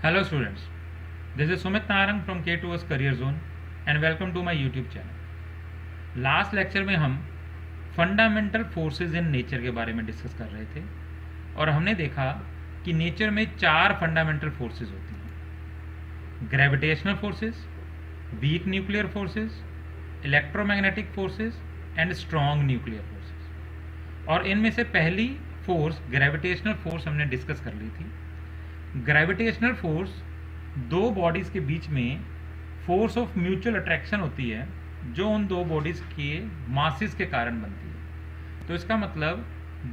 Hello students, this is Sumit Narang from K2S Career Zone and welcome to my YouTube channel. Last lecture में हम fundamental forces in nature के बारे में discuss कर रहे थे और हमने देखा कि नेचर में चार फंडामेंटल फोर्सेस होती हैं: gravitational forces, week nuclear forces, electromagnetic forces and strong nuclear forces. और इनमें से पहली फोर्स ग्रेविटेशनल फोर्स हमने डिस्कस कर ली थी। ग्रेविटेशनल फोर्स दो बॉडीज के बीच में फोर्स ऑफ म्यूचुअल अट्रैक्शन होती है जो उन दो बॉडीज के मासेस के कारण बनती है। तो इसका मतलब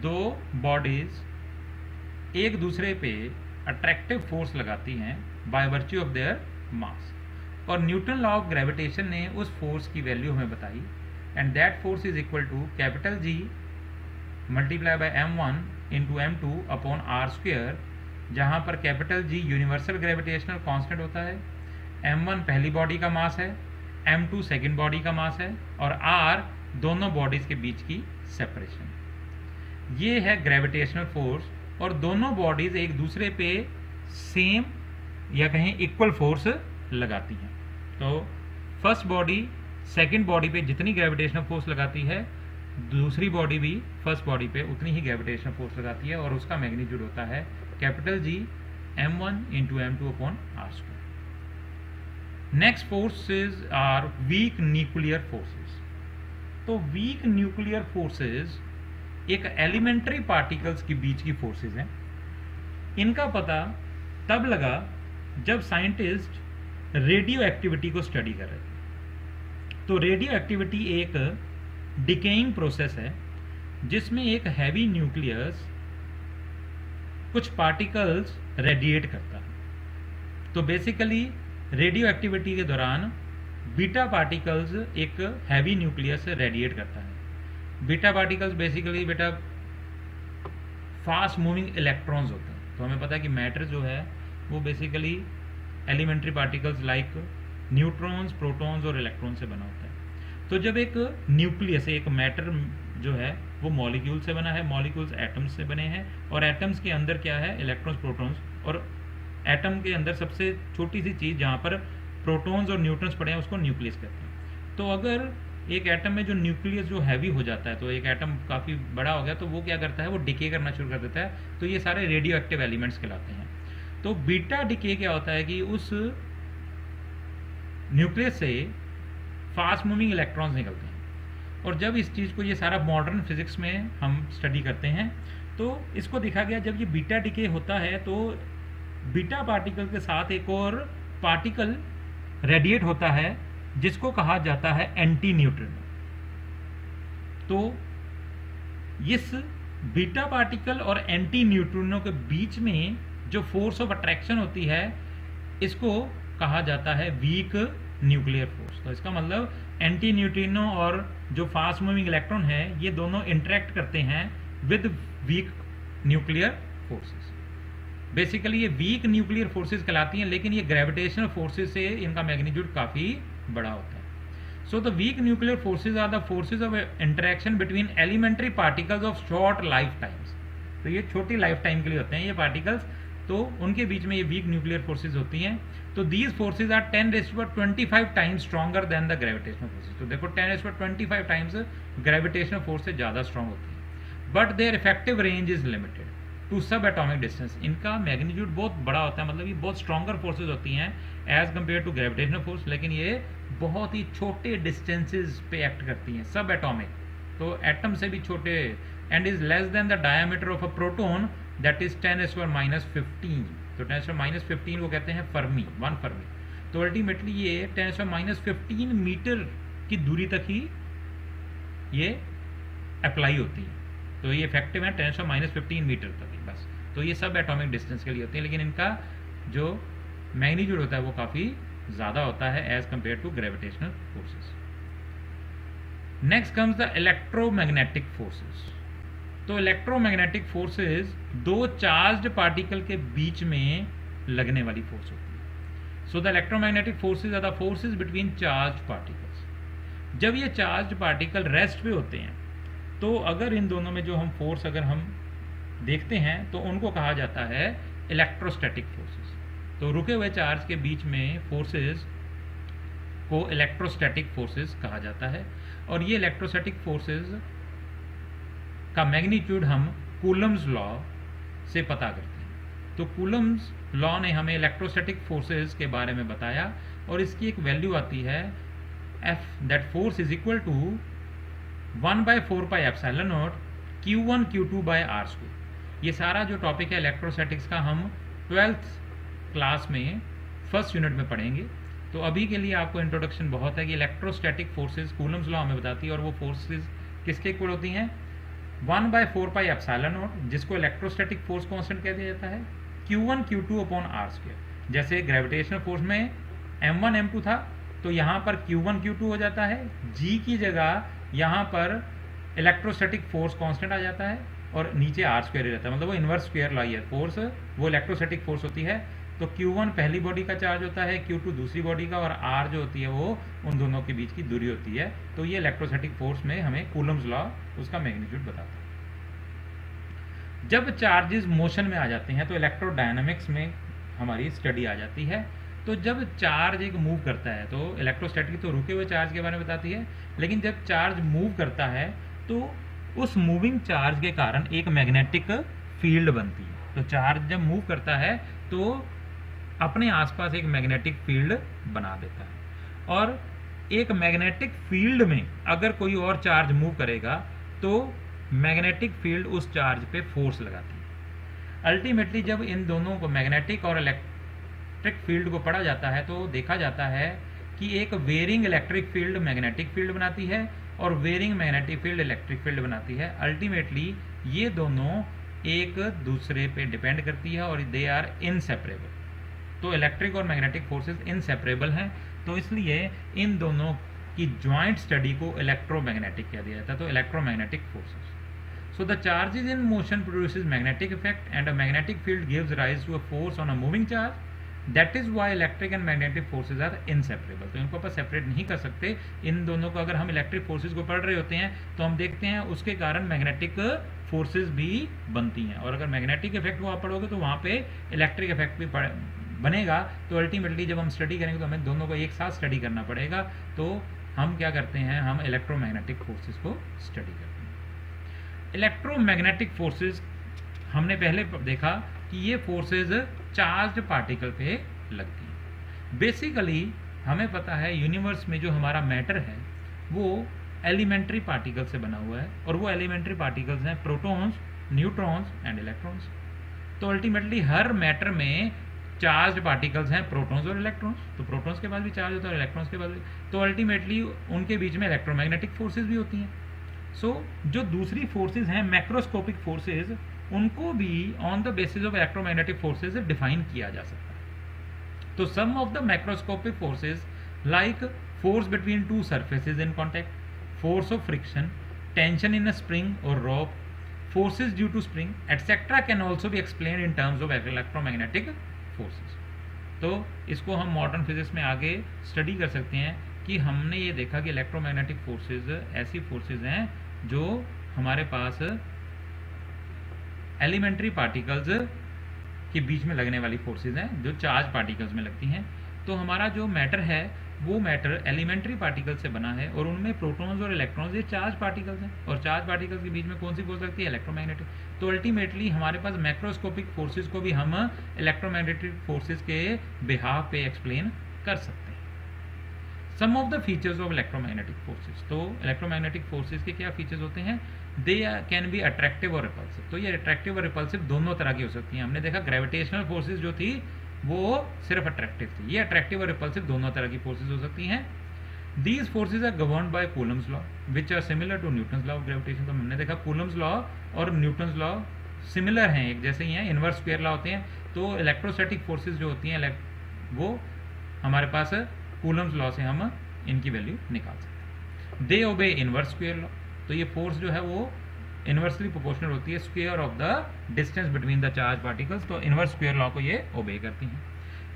दो बॉडीज एक दूसरे पे अट्रैक्टिव फोर्स लगाती हैं bye virtue of their mass. और न्यूटन लॉ ऑफ ग्रेविटेशन ने उस फोर्स की वैल्यू हमें बताई and that force is equal to capital G multiply by m1 into m2 upon r square, जहाँ पर capital G universal gravitational constant होता है, m1 पहली बॉडी का मास है, m2 सेकेंड बॉडी का मास है और r दोनों बॉडीज के बीच की सेपरेशन। ये है ग्रेविटेशनल फोर्स और दोनों बॉडीज एक दूसरे पे सेम या कहें इक्वल फोर्स लगाती हैं। तो फर्स्ट बॉडी सेकेंड बॉडी पे जितनी ग्रेविटेशनल फोर्स लगाती है, दूसरी बॉडी भी फर्स्ट बॉडी पे उतनी ही ग्रेविटेशनल फोर्स लगाती है और उसका मैग्नीट्यूड होता है capital G m1 into m2 upon r square. Next forces are weak nuclear forces. तो वीक न्यूक्लियर फोर्सेज एक एलिमेंट्री पार्टिकल्स के बीच की फोर्सेज हैं। इनका पता तब लगा जब साइंटिस्ट रेडियो एक्टिविटी को स्टडी कर रहे थे। तो रेडियो एक्टिविटी एक डिकेइंग प्रोसेस है जिसमें एक हैवी न्यूक्लियस कुछ पार्टिकल्स रेडिएट करता है। तो बेसिकली रेडियो एक्टिविटी के दौरान बीटा पार्टिकल्स एक हैवी न्यूक्लियस से रेडिएट करता है। बीटा पार्टिकल्स बेसिकली बेटा फास्ट मूविंग इलेक्ट्रॉन्स होते हैं। तो हमें पता है कि मैटर जो है वो basically elementary particles like neutrons, protons और इलेक्ट्रॉन से बना होता है। तो जब एक न्यूक्लियस, एक मैटर जो है वो मॉलिक्यूल से बना है, मॉलिक्यूल्स एटम्स से बने हैं और एटम्स के अंदर क्या है, इलेक्ट्रॉन्स, प्रोटॉन्स, और एटम के अंदर सबसे छोटी सी चीज़ जहाँ पर प्रोटॉन्स और न्यूट्रॉन्स पड़े हैं उसको न्यूक्लियस कहते हैं। तो अगर एक एटम में जो न्यूक्लियस जो हैवी हो जाता है, तो एक एटम काफ़ी बड़ा हो गया, तो वो क्या करता है, वो डिके करना शुरू कर देता है। तो ये सारे रेडियो एक्टिव एलिमेंट्स कहलाते हैं। तो बीटा डिके क्या होता है कि उस न्यूक्लियस से फास्ट मूविंग इलेक्ट्रॉन्स निकलते हैं। और जब इस चीज़ को, ये सारा मॉडर्न फिजिक्स में हम स्टडी करते हैं, तो इसको देखा गया जब ये बीटा डिके होता है तो बीटा पार्टिकल के साथ एक और पार्टिकल रेडिएट होता है जिसको कहा जाता है एंटी न्यूट्रिनो। तो इस बीटा पार्टिकल और एंटी न्यूट्रिनो के बीच में जो फोर्स ऑफ अट्रैक्शन होती है, इसको कहा जाता है वीक न्यूक्लियर फोर्स। तो इसका मतलब एंटी न्यूट्रिनो और जो फास्ट मूविंग इलेक्ट्रॉन है, ये दोनों इंटरेक्ट करते हैं with weak nuclear forces. Basically ये वीक न्यूक्लियर फोर्सेस कहलाती हैं, लेकिन ये ग्रेविटेशनल फोर्सेस से इनका मैग्नीट्यूड काफ़ी बड़ा होता है। So the weak nuclear forces are the forces of interaction between elementary particles of short life times. तो ये छोटी लाइफ टाइम के लिए होते हैं ये पार्टिकल्स, तो उनके बीच में ये वीक न्यूक्लियर फोर्सेज होती हैं। तो these forces are 10⁻25 times stronger than the gravitational forces. तो देखो 10⁻25 टाइम्स ग्रेविटेशनल फोर्स से ज़्यादा स्ट्रॉन्ग होती है। But their effective range is limited to sub atomic distance. इनका मैग्नीट्यूड बहुत बड़ा होता है, मतलब ये बहुत स्ट्रॉन्गर फोर्सेज होती हैं as compare to gravitational force, लेकिन ये बहुत ही छोटे डिस्टेंसेज पे एक्ट करती हैं, सब एटॉमिक, तो एटम से भी छोटे, and is less than the diameter of a proton that is 10⁻⁻15। तो 10⁻⁻15 वो कहते हैं फर्मी, 1 फर्मी। तो अल्टीमेटली ये 10⁻⁻15 मीटर की दूरी तक ही ये अप्लाई होती है। तो ये इफेक्टिव है 10⁻⁻15 मीटर तक ही बस। तो ये सब एटॉमिक डिस्टेंस के लिए होती है, लेकिन इनका जो मैग्नीट्यूड होता है वो काफ़ी ज़्यादा होता है as compare to gravitational forces. Next comes the electromagnetic forces. तो इलेक्ट्रोमैग्नेटिक फोर्सेस दो चार्ज्ड पार्टिकल के बीच में लगने वाली फोर्स होती है। So the electromagnetic forces are the forces between charged particles. जब ये चार्ज्ड पार्टिकल रेस्ट पे होते हैं, तो अगर इन दोनों में जो हम फोर्स अगर हम देखते हैं तो उनको कहा जाता है इलेक्ट्रोस्टैटिक फोर्सेस। तो रुके हुए चार्ज के बीच में फोर्सेस को इलेक्ट्रोस्टैटिक फोर्सेस कहा जाता है, और ये इलेक्ट्रोस्टैटिक फोर्सेस का मैग्नीट्यूड हम कूलम्स लॉ से पता करते हैं। तो कूलम्स लॉ ने हमें इलेक्ट्रोस्टैटिक फोर्सेस के बारे में बताया, और इसकी एक वैल्यू आती है F, that force is equal to 1/4 pi epsilon naught Q1 Q2 by R square. ये सारा जो टॉपिक है इलेक्ट्रोस्टैटिक्स का हम 12th क्लास में फर्स्ट यूनिट में पढ़ेंगे। तो अभी के लिए आपको इंट्रोडक्शन बहुत है कि इलेक्ट्रोस्टैटिक फोर्सेस कूलम्स लॉ हमें बताती है, और वो फोर्सेस किसके इक्वल होती हैं? 1/4 पाई एप्सिलॉन नॉट, जिसको इलेक्ट्रोस्टैटिक फोर्स कांस्टेंट कह दिया जाता है, Q1 Q2 upon R square. जैसे ग्रेविटेशनल फोर्स में M1 M2 था, तो यहाँ पर Q1 Q2 हो जाता है, G की जगह यहाँ पर इलेक्ट्रोस्टैटिक फोर्स कांस्टेंट आ जाता है, और नीचे आर स्क्वायर रहता है, मतलब वो इन्वर्स स्क्वायर लॉ है। फोर्स वो इलेक्ट्रोस्टैटिक फोर्स होती है। तो Q1 पहली बॉडी का चार्ज होता है, Q2 दूसरी बॉडी का, और R जो होती है वो उन दोनों के बीच की दूरी होती है। तो ये इलेक्ट्रोस्टैटिक फोर्स में हमें कूलम्स लॉ उसका मैग्नीट्यूड बताता है। जब चार्जेस मोशन में आ जाते हैं तो इलेक्ट्रोडायनामिक्स में हमारी स्टडी आ जाती है। तो जब चार्ज एक मूव करता है, तो इलेक्ट्रोस्टैटिक तो रुके हुए चार्ज के बारे में बताती है, लेकिन जब चार्ज मूव करता है तो उस मूविंग चार्ज के कारण एक मैग्नेटिक फील्ड बनती है। तो चार्ज जब मूव करता है तो अपने आसपास एक मैग्नेटिक फील्ड बना देता है, और एक मैग्नेटिक फील्ड में अगर कोई और चार्ज मूव करेगा तो मैग्नेटिक फील्ड उस चार्ज पे फोर्स लगाती है। अल्टीमेटली जब इन दोनों को, मैग्नेटिक और इलेक्ट्रिक फील्ड को पढ़ा जाता है, तो देखा जाता है कि एक varying electric field magnetic field बनाती है, और varying magnetic field electric field बनाती है। अल्टीमेटली ये दोनों एक दूसरे पे डिपेंड करती है, और दे आर इनसेपरेबल। तो इलेक्ट्रिक और मैग्नेटिक फोर्सेस इनसेपरेबल हैं, तो इसलिए इन दोनों की ज्वाइंट स्टडी को इलेक्ट्रोमैग्नेटिक कह दिया जाता है। तो electromagnetic forces, so the charges in motion produces magnetic effect, and a magnetic field gives rise to a force on a moving charge. That is why electric and magnetic forces are inseparable. तो इनको अपन separate नहीं कर सकते। इन दोनों को अगर हम electric forces को पढ़ रहे होते हैं तो हम देखते हैं उसके कारण मैग्नेटिक फोर्सेस भी बनती हैं, और अगर मैग्नेटिक इफेक्ट को आप पढ़ोगे तो वहाँ पे इलेक्ट्रिक इफेक्ट भी बनेगा। तो अल्टीमेटली जब हम स्टडी करेंगे तो हमें दोनों को एक साथ स्टडी करना पड़ेगा। तो हम क्या करते हैं, हम इलेक्ट्रोमैग्नेटिक फोर्सेस को स्टडी करते हैं। इलेक्ट्रोमैग्नेटिक फोर्सेस हमने पहले देखा कि ये फोर्सेस चार्ज्ड पार्टिकल पे लगती हैं। बेसिकली हमें पता है यूनिवर्स में जो हमारा मैटर है वो एलिमेंट्री पार्टिकल से बना हुआ है, और वो एलिमेंट्री पार्टिकल्स हैं प्रोटॉन्स, न्यूट्रॉन्स एंड इलेक्ट्रॉन्स। तो अल्टीमेटली हर मैटर में चार्ज्ड पार्टिकल्स हैं, प्रोटॉन्स और इलेक्ट्रॉन्स। तो प्रोटॉन्स के पास भी चार्ज होता है और इलेक्ट्रॉन्स के पास भी। तो अल्टीमेटली उनके बीच में इलेक्ट्रोमैग्नेटिक फोर्सेस भी होती हैं। सो जो दूसरी फोर्सेस हैं मैक्रोस्कोपिक फोर्सेस, उनको भी on the basis of electromagnetic forces define किया जा सकता है। तो some of the macroscopic forces like force between two surfaces in contact, force of friction, tension in a spring और rock, forces due to spring etcetera can also be explain in terms of electromagnetic forces. तो इसको हम modern physics में आगे study कर सकते हैं कि हमने ये देखा कि इलेक्ट्रोमैग्नेटिक फोर्सेस ऐसी फोर्सेस हैं जो हमारे पास एलिमेंट्री पार्टिकल्स के बीच में लगने वाली फोर्सेस हैं जो चार्ज पार्टिकल्स में लगती हैं। तो हमारा जो मैटर है वो मैटर एलिमेंट्री पार्टिकल से बना है, और उनमें प्रोटॉन्स और इलेक्ट्रॉन्स ये चार्ज पार्टिकल्स हैं, और चार्ज पार्टिकल्स के बीच में कौन सी फोर्स लगती है? इलेक्ट्रोमैग्नेटिक। तो अल्टीमेटली हमारे पास मैक्रोस्कोपिक फोर्सेस को भी हम इलेक्ट्रोमैग्नेटिक फोर्सेस के बिहाफ पे एक्सप्लेन कर सकते हैं। Some of the features of electromagnetic forces, तो इलेक्ट्रोमैग्नेटिक फोर्सेस के क्या फीचर्स होते हैं? दे कैन बी अट्रैक्टिव और रिपल्सिव। तो ये अट्रैक्टिव और रिपल्सिव दोनों तरह की हो सकती हैं। हमने देखा ग्रेविटेशनल फोर्सेस जो थी वो सिर्फ अट्रैक्टिव थी, ये अट्रैक्टिव और रिपल्सिव दोनों तरह की फोर्सेस हो सकती हैं। These forces are governed by Coulomb's law which are similar to Newton's law of gravitation. तो हमने देखा कूलम्स लॉ और न्यूटन्स लॉ सिमिलर हैं, एक जैसे ही हैं, इनवर्स स्क्वायर लॉ होते हैं। तो इलेक्ट्रोस्टैटिक फोर्सेस जो होती हैं वो हमारे पास कूलम्स लॉ से हम इनकी वैल्यू निकाल सकते हैं। दे ओबे इनवर्स स्क्वायर लॉ। तो ये फोर्स जो है वो इनवर्सली प्रोपोर्शनल होती है square of the distance between the charge particles. तो इनवर्स स्क्वायर लॉ को ये ओबे करती हैं।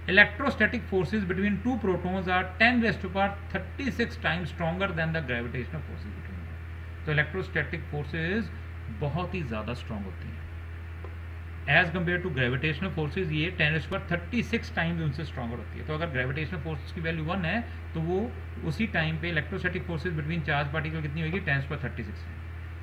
Electrostatic forces between two protons are 10⁻36 times stronger than the gravitational forces between them। तो इलेक्ट्रोस्टैटिक फोर्सेस बहुत ही ज़्यादा स्ट्रॉन्ग होती हैं। As compare to gravitational forces ये 10⁻36 टाइम्स उनसे स्ट्रॉन्गर होती है। तो अगर ग्रेविटेशनल फोर्सेज की वैल्यू 1 है तो वो उसी टाइम पे electrostatic forces between charge particle कितनी होगी, 10⁻36 है।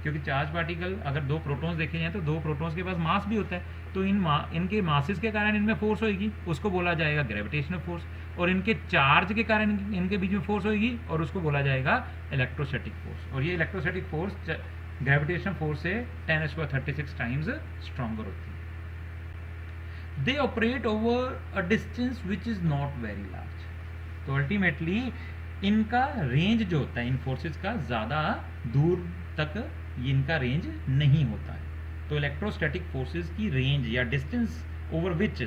क्योंकि चार्ज पार्टिकल अगर दो प्रोटॉन्स देखे जाएं तो दो प्रोटॉन्स के पास मास भी होता है, तो इनके मासेस के कारण इनमें फोर्स होगी, उसको बोला जाएगा ग्रेविटेशनल फोर्स, और इनके चार्ज के कारण इनके बीच में फोर्स होगी और उसको बोला जाएगा इलेक्ट्रोस्टैटिक फोर्स। और ये इलेक्ट्रोस्टैटिक फोर्स ग्रेविटेशनल फोर्स से 10⁻36 टाइम्स स्ट्रॉन्गर होती है। They operate over a distance which is not very large. तो अल्टीमेटली इनका रेंज जो होता है इन फोर्सेस का ज़्यादा दूर तक इनका रेंज नहीं होता है। तो इलेक्ट्रोस्टैटिक फोर्सेस की रेंज या डिस्टेंस ओवर विच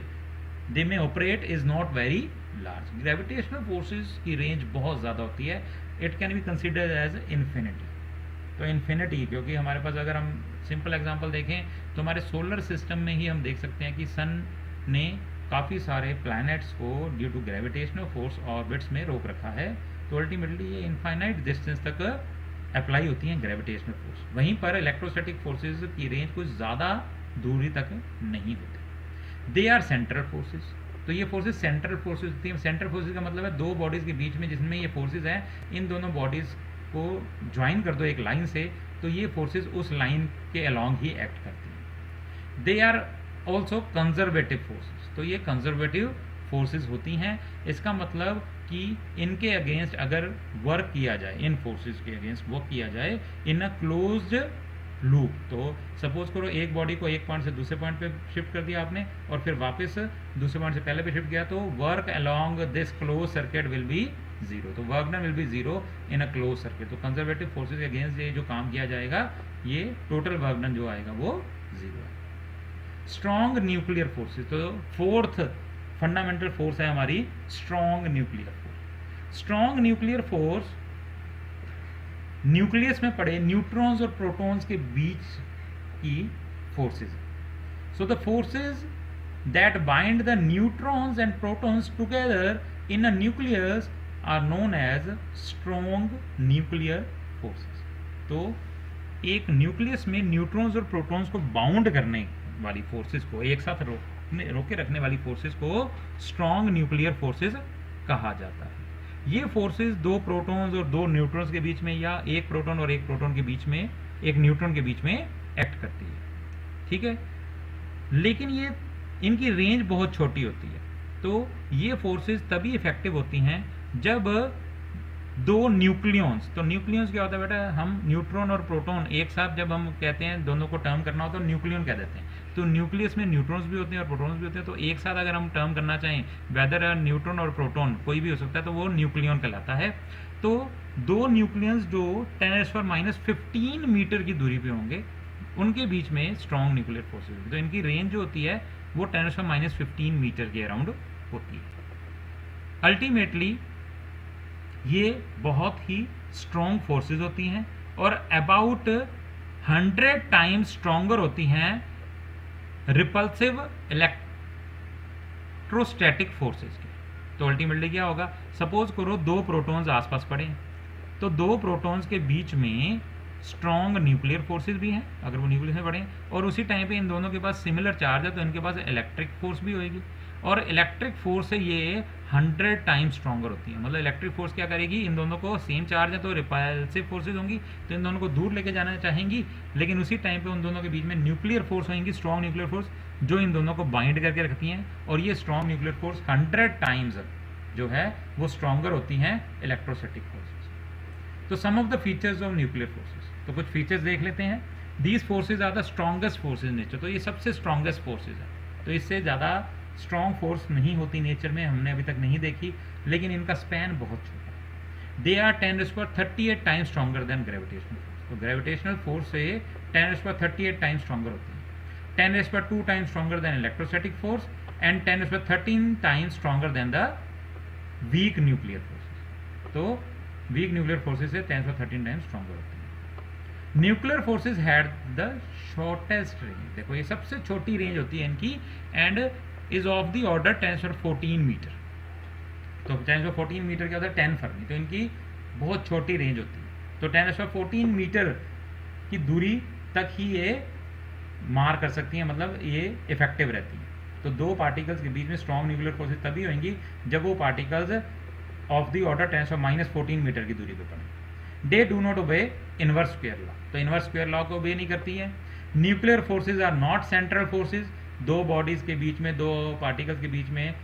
दे में operate is not very large. Gravitational forces की रेंज बहुत ज़्यादा होती है, it can be considered as infinity. तो इन्फिनिटी, क्योंकि हमारे पास अगर हम सिंपल एग्जांपल देखें तो हमारे सोलर सिस्टम में ही हम देख सकते हैं कि सन ने काफ़ी सारे प्लैनेट्स को due to gravitational force orbits में रोक रखा है। तो अल्टीमेटली ये इनफाइनाइट डिस्टेंस तक अप्लाई होती हैं ग्रेविटेशनल फोर्स। वहीं पर इलेक्ट्रोस्टैटिक फोर्सेज की रेंज कुछ ज़्यादा दूरी तक नहीं होती। They are central forces. तो ये फोर्सेज सेंट्रल फोर्सेज होती हैं। सेंट्रल फोर्सेज का मतलब है दो बॉडीज़ के बीच में जिसमें ये फोर्सेज हैं, इन दोनों बॉडीज़ को ज्वाइन कर दो एक लाइन से, तो ये फोर्सेज उस लाइन के अलॉन्ग ही एक्ट करती हैं। They are also conservative forces. तो ये कंजर्वेटिव फोर्सेज होती हैं। इसका मतलब कि इनके अगेंस्ट अगर वर्क किया जाए, इन फोर्सेस के अगेंस्ट वर्क किया जाए इन अ क्लोज्ड लूप, तो सपोज करो एक बॉडी को एक पॉइंट से दूसरे पॉइंट पे शिफ्ट कर दिया आपने और फिर वापस दूसरे पॉइंट से पहले पे शिफ्ट किया, तो work along this close circuit will be zero. तो work done will be zero in a close circuit. तो कंजर्वेटिव फोर्सेज के अगेंस्ट ये जो काम किया जाएगा, ये टोटल वर्क डन जो आएगा वो जीरो है। Strong nuclear forces. तो फोर्थ फंडामेंटल फोर्स है हमारी strong nuclear force. Strong nuclear force nucleus में पड़े न्यूट्रॉन्स और प्रोटॉन्स के बीच की forces. So the forces that bind the neutrons and protons together in a nucleus are known as strong nuclear forces. तो एक न्यूक्लियस में न्यूट्रॉन्स और प्रोटॉन्स को बाउंड करने वाली फोर्सेज को, एक साथ रोके रखने वाली फोर्सेज को स्ट्रॉन्ग न्यूक्लियर फोर्सेज कहा जाता है। ये फोर्सेज दो प्रोटॉन्स और दो न्यूट्रॉन्स के बीच में या एक प्रोटॉन और एक प्रोटॉन के बीच में, एक न्यूट्रॉन के बीच में एक्ट करती है, ठीक है। लेकिन ये इनकी रेंज बहुत छोटी होती है। तो ये फोर्सेज तभी इफेक्टिव होती हैं जब दो न्यूक्लियॉन्स, तो न्यूक्लियॉन्स क्या होता है बेटा, हम न्यूट्रॉन और प्रोटॉन एक साथ जब हम कहते हैं दोनों को टर्म करना होता है तो न्यूक्लियॉन कह देते हैं। तो न्यूक्लियस में न्यूट्रॉन्स भी होते हैं और प्रोटॉन्स भी होते हैं। तो एक साथ अगर हम टर्म करना चाहें वेदर न्यूट्रॉन और प्रोटॉन कोई भी हो सकता है, तो वो न्यूक्लियॉन कहलाता है। तो दो न्यूक्लियंस जो 10⁻⁻15 मीटर की दूरी पे होंगे, उनके बीच में स्ट्रॉन्ग न्यूक्लियर फोर्सेज होगी। तो इनकी रेंज जो होती है वो 10⁻⁻15 मीटर के अराउंड होती है। अल्टीमेटली ये बहुत ही स्ट्रॉन्ग फोर्सेज होती हैं और अबाउट 100 टाइम्स स्ट्रॉन्गर होती हैं रिपल्सिव इलेक्ट्रोस्टैटिक फोर्सेज के। तो अल्टीमेटली क्या होगा, सपोज करो दो प्रोटॉन्स आसपास पड़े हैं, तो दो प्रोटॉन्स के बीच में स्ट्रॉन्ग न्यूक्लियर फोर्सेज भी हैं अगर वो न्यूक्लियस में पड़े हैं, और उसी टाइम पे इन दोनों के पास सिमिलर चार्ज है तो इनके पास इलेक्ट्रिक फोर्स भी होगी। और इलेक्ट्रिक फोर्स से ये 100 टाइम्स स्ट्रॉन्गर होती है। मतलब इलेक्ट्रिक फोर्स क्या करेगी, इन दोनों को सेम चार्ज है तो रिपल्सिव फोर्सेज होंगी, तो इन दोनों को दूर लेके जाना चाहेंगी, लेकिन उसी टाइम पे उन दोनों के बीच में न्यूक्लियर फोर्स होंगी, स्ट्रॉन्ग न्यूक्लियर फोर्स, जो इन दोनों को बाइंड करके रखती हैं। और ये स्ट्रॉन्ग न्यूक्लियर फोर्स 100 टाइम्स जो है वो स्ट्रॉन्गर होती हैं इलेक्ट्रोस्टैटिक फोर्सेज। तो some of the features of nuclear forces, तो कुछ फीचर्स देख लेते हैं। These forces are the strongest forces nature. तो ये सबसे स्ट्रॉन्गेस्ट फोर्सेज है, तो इससे ज़्यादा स्ट्रॉन्ग फोर्स नहीं होती नेचर में, हमने अभी तक नहीं देखी, लेकिन इनका स्पैन बहुत छोटा है। They are 10⁻38 times stronger than gravitational force. तो ग्रेविटेशनल फोर्स से 10⁻38 टाइम्स स्ट्रॉन्गर होती है, 10⁻2 times stronger than electrostatic force and 10⁻13 times stronger than the weak nuclear forces. तो वीक न्यूक्लियर फोर्सेज से 10⁻13 टाइम्स स्ट्रॉन्गर होती है। Nuclear forces had the shortest range. देखो ये सबसे छोटी रेंज होती है इनकी, and is of the order 10⁻14 metre. तो 10⁻14 मीटर क्या होता है, 10 फर्मी। तो इनकी बहुत छोटी रेंज होती है। तो 10⁻14 मीटर की दूरी तक ही ये मार कर सकती हैं, मतलब ये इफेक्टिव रहती हैं। तो दो पार्टिकल्स के बीच में स्ट्रॉन्ग न्यूक्लियर फोर्सेज तभी होंगी जब वो particles of the order 10⁻14 metre की दूरी पर पड़े। They do not obey inverse square law, तो इनवर्स स्क्वायर लॉ को ओबे नहीं करती है। Nuclear forces are not central forces, दो बॉडीज के बीच में, दो पार्टिकल्स के बीच में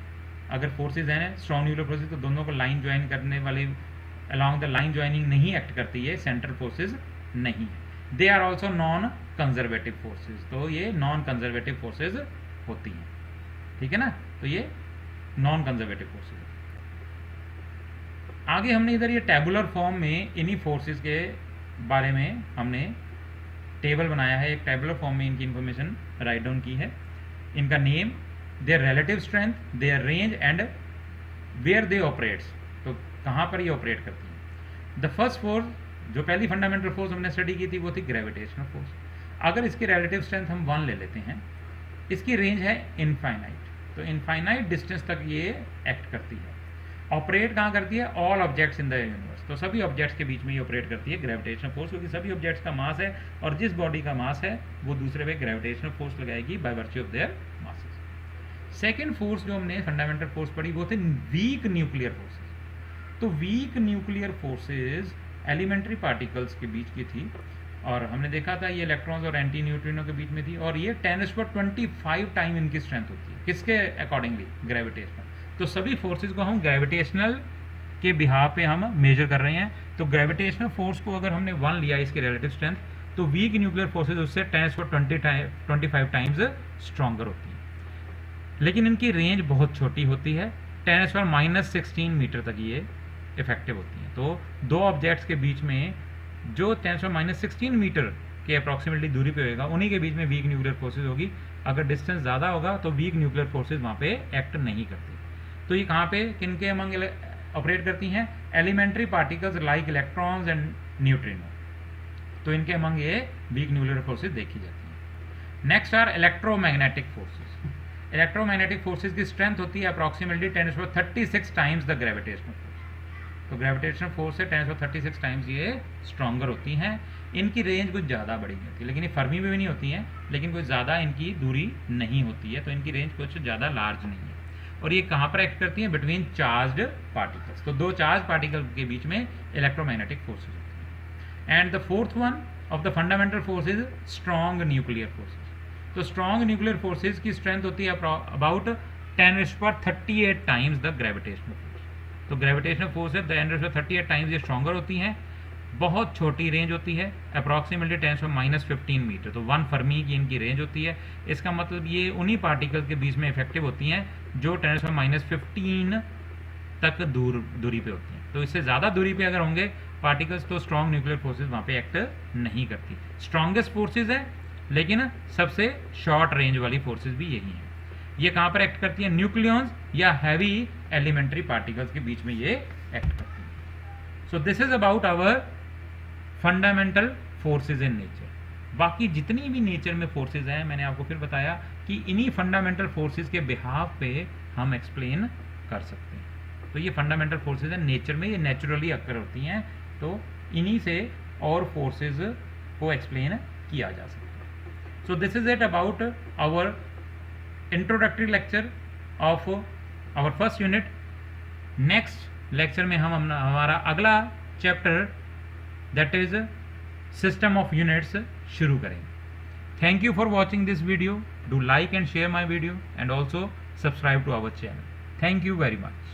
अगर फोर्सेज हैं स्ट्रॉन्ग न्यूक्लियर फोर्सेज, तो दोनों को लाइन ज्वाइन करने वाली अलॉन्ग द लाइन ज्वाइनिंग नहीं एक्ट करती है, सेंट्रल फोर्सेज नहीं है। They are also non conservative forces, तो ये नॉन कंजर्वेटिव फोर्सेज होती हैं, ठीक है ना। तो ये नॉन कंजर्वेटिव फोर्सेज। आगे हमने इधर ये टेबुलर फॉर्म में इन्हीं फोर्सेज के बारे में हमने टेबल बनाया है, एक टेबुलर फॉर्म में इनकी इंफॉर्मेशन राइट डाउन की है। इनका name, their relative strength, their range and where they operates, तो कहाँ पर ये ऑपरेट करती हैं। द फर्स्ट फोर्स, जो पहली फंडामेंटल फोर्स हमने स्टडी की थी वो थी ग्रेविटेशनल फोर्स। अगर इसकी रिलेटिव स्ट्रेंथ हम 1 ले लेते हैं, इसकी रेंज है इनफाइनाइट, तो इनफाइनाइट डिस्टेंस तक ये एक्ट करती है। ऑपरेट कहाँ करती है, all objects in the universe, तो सभी ऑब्जेक्ट्स के बीच में ये ऑपरेट करती है ग्रेविटेशनल फोर्स, क्योंकि सभी ऑब्जेक्ट्स का मास है और जिस बॉडी का मास है वो दूसरे पे ग्रेविटेशनल फोर्स लगाएगी by virtue of their masses. Second force जो हमने फंडामेंटल फोर्स पढ़ी वो थे वीक न्यूक्लियर फोर्सेज। तो weak nuclear forces elementary particles के बीच की थी, और हमने देखा था ये इलेक्ट्रॉन्स और एंटी न्यूट्रिनो के बीच में थी, और ये 10⁻25 टाइम इनकी स्ट्रेंथ होती है, किसके अकॉर्डिंगली, ग्रेविटेशनल। तो सभी फोर्सेज को हम ग्रेविटेशनल के बिहाव पे हम मेजर कर रहे हैं। तो ग्रेविटेशनल फोर्स को अगर हमने 1 लिया इसकी रिलेटिव स्ट्रेंथ, तो वीक न्यूक्लियर फोर्सेज उससे 10⁻25 टाइम्स स्ट्रॉन्गर होती हैं, लेकिन इनकी रेंज बहुत छोटी होती है, 10⁻16 मीटर तक ये इफेक्टिव होती हैं। तो दो ऑब्जेक्ट्स के बीच में जो 10⁻16 मीटर के अप्रॉक्सीमेटली दूरी पे होगा, उन्हीं के बीच में वीक न्यूक्लियर फोर्सेज होगी। अगर डिस्टेंस ज़्यादा होगा तो वीक न्यूक्लियर फोर्सेज वहाँ पे एक्ट नहीं करती। तो ये कहाँ पे किनके अमंग ऑपरेट करती हैं, elementary particles like electrons and neutrino, तो इनके अमंग ये वीक न्यूक्लियर फोर्सेज देखी जाती हैं। Next are electromagnetic forces. Electromagnetic forces की स्ट्रेंथ होती है approximately 10⁻36 times the gravitational force. तो ग्रेविटेशनल फोर्स से 10⁻36 टाइम्स ये स्ट्रॉन्गर होती हैं। इनकी रेंज कुछ ज़्यादा बड़ी नहीं होती, लेकिन ये फर्मी में भी नहीं होती हैं, लेकिन कुछ ज़्यादा इनकी दूरी नहीं होती है, तो इनकी रेंज कुछ ज़्यादा लार्ज नहीं है। और ये कहाँ पर एक्ट करती हैं, बिटवीन चार्ज्ड पार्टिकल्स, तो दो चार्ज पार्टिकल के बीच में इलेक्ट्रोमैग्नेटिक फोर्सेज होती हैं। And the fourth one of the fundamental force is strong nuclear forces. तो स्ट्रॉन्ग न्यूक्लियर फोर्सेज की स्ट्रेंथ होती है about 10⁻38 times the gravitational force. तो ग्रेविटेशनल फोर्स है 10⁻38 टाइम्स ये स्ट्रॉन्गर होती हैं। बहुत छोटी रेंज होती है, अप्रॉक्सीमेटली 10⁻15 मीटर, तो 1 फर्मी की इनकी रेंज होती है। इसका मतलब ये उन्हीं पार्टिकल के बीच में इफेक्टिव होती हैं जो 10⁻15 तक दूरी पे होती हैं। तो इससे ज़्यादा दूरी पे अगर होंगे पार्टिकल्स, तो स्ट्रॉन्ग न्यूक्लियर फोर्सेज वहाँ पे एक्ट नहीं करती। स्ट्रॉन्गेस्ट फोर्सेज है, लेकिन सबसे शॉर्ट रेंज वाली फोर्सेज भी यही हैं। ये कहाँ पर एक्ट करती हैं, न्यूक्लियॉन्स या हैवी एलिमेंट्री पार्टिकल्स के बीच में ये एक्ट करती हैं। So this is about our fundamental forces in nature. बाकी जितनी भी नेचर में फोर्सेज हैं, मैंने आपको फिर बताया कि इन्हीं फंडामेंटल फोर्सेज के बिहाफ पे हम एक्सप्लेन कर सकते हैं। तो ये फंडामेंटल फोर्सेज हैं नेचर में, ये नेचुरली अक्कर होती हैं, तो इन्हीं से और फोर्सेज को एक्सप्लेन किया जा सकता है। So this is it about our introductory lecture of our first unit. Next lecture में हम हमारा अगला chapter that is system of units शुरू करेंगे। Thank you for watching this video. Do like and share my video and also subscribe to our channel. Thank you very much.